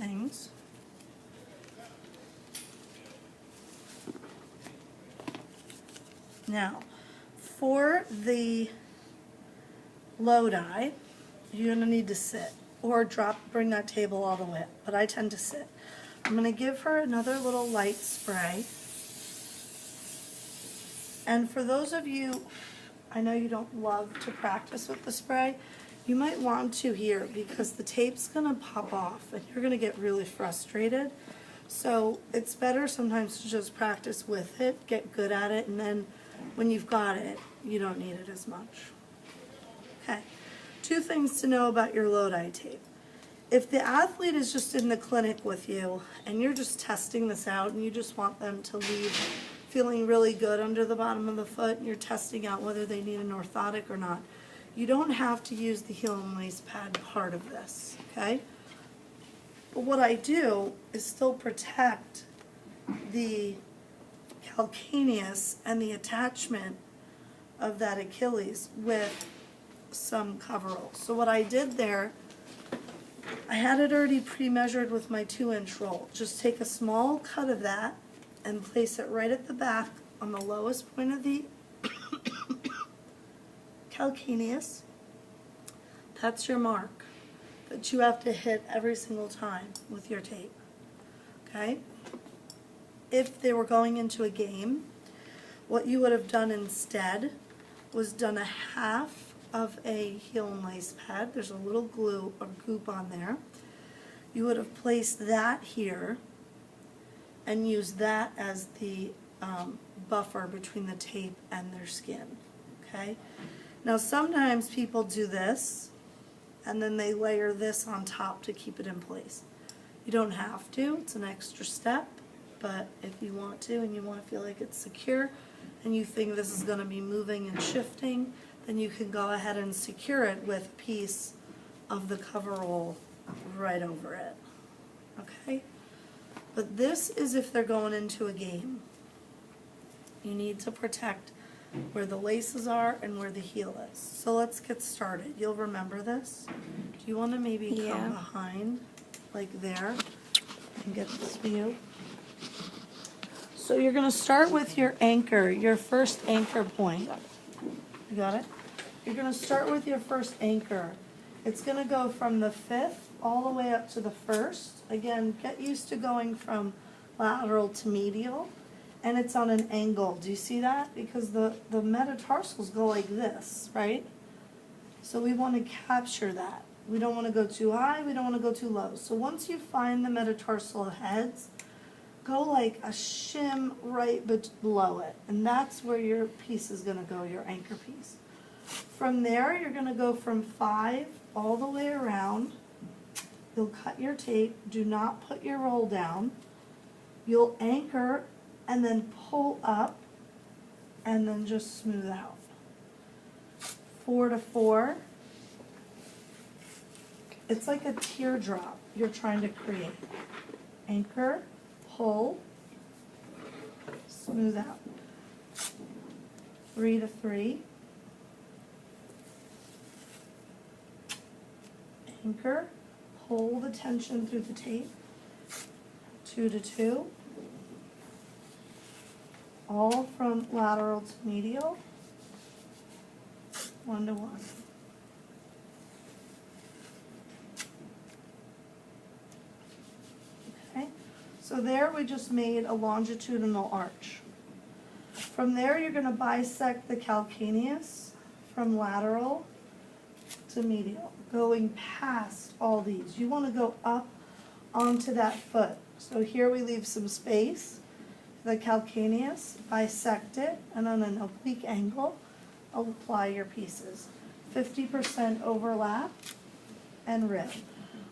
things. Now, for the Lodi, you're going to need to sit or bring that table all the way up, but I tend to sit. I'm going to give her another little light spray. And for those of you, I know you don't love to practice with the spray, you might want to here because the tape's going to pop off and you're going to get really frustrated. So it's better sometimes to just practice with it, get good at it, and then when you've got it, you don't need it as much. Okay, 2 things to know about your Lodi tape. If the athlete is just in the clinic with you and you're just testing this out and you just want them to leave feeling really good under the bottom of the foot and you're testing out whether they need an orthotic or not, you don't have to use the heel and lace pad part of this, okay? But what I do is still protect the calcaneus and the attachment of that Achilles with some coveralls. So what I did there, I had it already pre-measured with my 2-inch roll. Just take a small cut of that and place it right at the back on the lowest point of the calcaneus. That's your mark that you have to hit every single time with your tape, okay? If they were going into a game, what you would have done instead was done a half of a heel and lace pad. There's a little glue or goop on there. You would have placed that here and used that as the buffer between the tape and their skin, okay? Now sometimes people do this and then they layer this on top to keep it in place. You don't have to, it's an extra step, but if you want to and you want to feel like it's secure and you think this is going to be moving and shifting, then you can go ahead and secure it with a piece of the coverall right over it, okay? But this is if they're going into a game. You need to protect where the laces are and where the heel is. So let's get started. You'll remember this. Do you want to maybe come behind, like there, and get this view? So you're going to start with your anchor, your first anchor point. You got it? You're going to start with your first anchor. It's going to go from the 5th all the way up to the 1st. Again, get used to going from lateral to medial. And it's on an angle. Do you see that? Because the metatarsals go like this, right? So we want to capture that. We don't want to go too high, we don't want to go too low. So once you find the metatarsal heads, go like a shim right below it. And that's where your piece is going to go, your anchor piece. From there, you're going to go from 5 all the way around. You'll cut your tape. Do not put your roll down. You'll anchor and then pull up and then just smooth out. 4 to 4. It's like a teardrop you're trying to create. Anchor, pull, smooth out. 3 to 3. Anchor, pull the tension through the tape. 2 to 2. All from lateral to medial. 1 to 1. Okay, so there we just made a longitudinal arch. From there you're going to bisect the calcaneus from lateral to medial, going past all these. You want to go up onto that foot. So here we leave some space. The calcaneus, bisect it, and on an oblique angle, apply your pieces. 50% overlap and rib.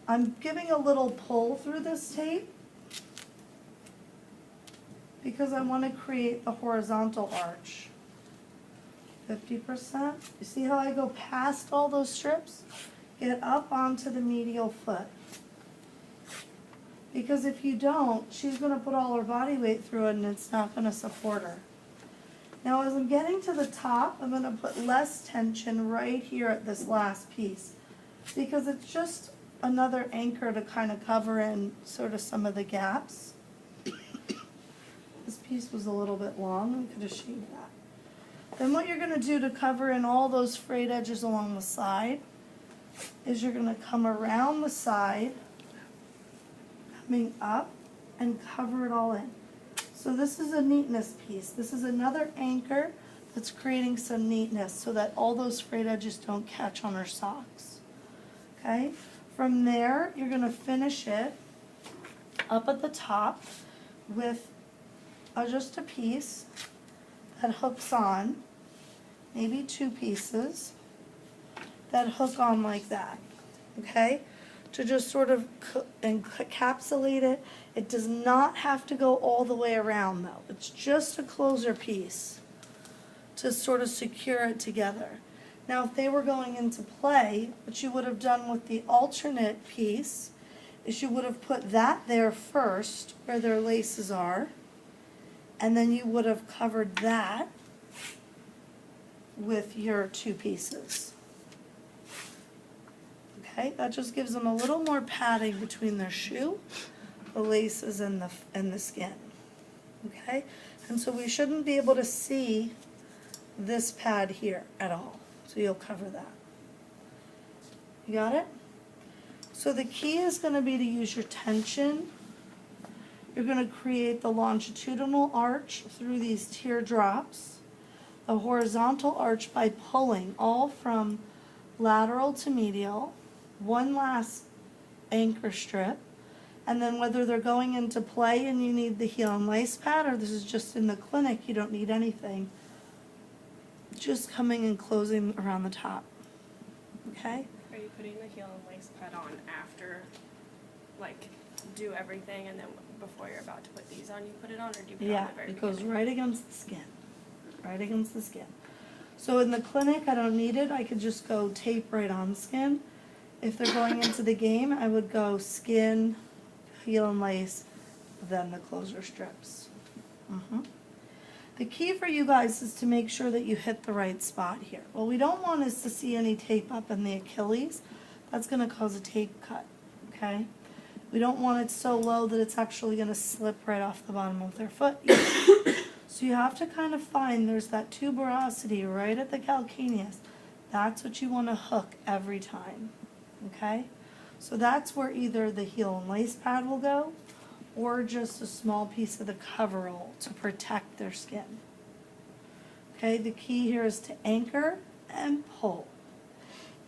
I'm giving a little pull through this tape because I want to create the horizontal arch. 50%. You see how I go past all those strips? Get up onto the medial foot. Because if you don't, she's going to put all her body weight through it and it's not going to support her. Now as I'm getting to the top, I'm going to put less tension right here at this last piece. Because it's just another anchor to kind of cover in sort of some of the gaps. This piece was a little bit long, we could have shaved that. Then what you're going to do to cover in all those frayed edges along the side is you're going to come around the side, coming up, and cover it all in. So this is a neatness piece. This is another anchor that's creating some neatness so that all those frayed edges don't catch on our socks. Okay? From there, you're going to finish it up at the top with just a piece that hooks on, maybe 2 pieces that hook on like that, okay? To just sort of encapsulate it. It does not have to go all the way around though. It's just a closer piece to sort of secure it together. Now if they were going into play, what you would have done with the alternate piece is you would have put that there first where their laces are, and then you would have covered that with your 2 pieces. Okay, that just gives them a little more padding between their shoe, the laces, and the skin. Okay, and so we shouldn't be able to see this pad here at all. So you'll cover that. You got it? So the key is going to be to use your tension. You're going to create the longitudinal arch through these teardrops, the horizontal arch by pulling all from lateral to medial, one last anchor strip, and then whether they're going into play and you need the heel and lace pad, or this is just in the clinic, you don't need anything, just coming and closing around the top. Okay? Are you putting the heel and lace pad on after, like, do everything and then before you're about to put these on, you put it on, or do you put it on Yeah, at the very it goes beginning? right against the skin. Right against the skin. So in the clinic, I don't need it. I could just go tape right on skin. If they're going into the game, I would go skin, heel and lace, then the closer strips. The key for you guys is to make sure that you hit the right spot here. What we don't want is to see any tape up in the Achilles. That's going to cause a tape cut, okay? We don't want it so low that it's actually going to slip right off the bottom of their foot. So you have to kind of find, there's that tuberosity right at the calcaneus. That's what you want to hook every time, okay? So that's where either the heel and lace pad will go, or just a small piece of the coverall to protect their skin. Okay, the key here is to anchor and pull.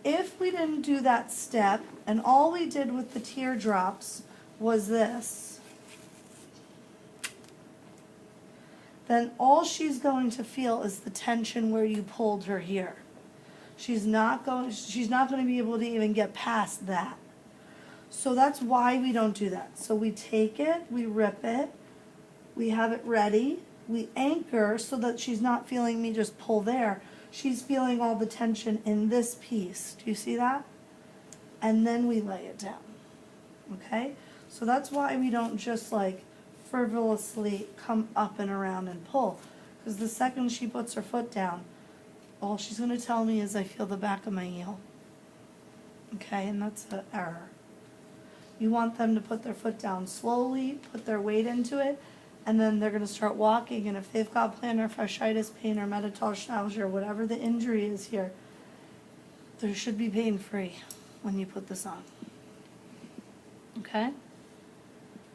If we didn't do that step, and all we did with the teardrops was this, then all she's going to feel is the tension where you pulled her here. She's not going to be able to even get past that. So that's why we don't do that. So we take it, we rip it, we have it ready, we anchor so that she's not feeling me just pull there. She's feeling all the tension in this piece. Do you see that? And then we lay it down. Okay? So that's why we don't just like frivolously come up and around and pull. Because the second she puts her foot down, all she's going to tell me is I feel the back of my heel. Okay? And that's an error. You want them to put their foot down slowly, put their weight into it, and then they're going to start walking. And if they've got plantar fasciitis pain or metatarsalgia or whatever the injury is here, there should be pain-free when you put this on. Okay?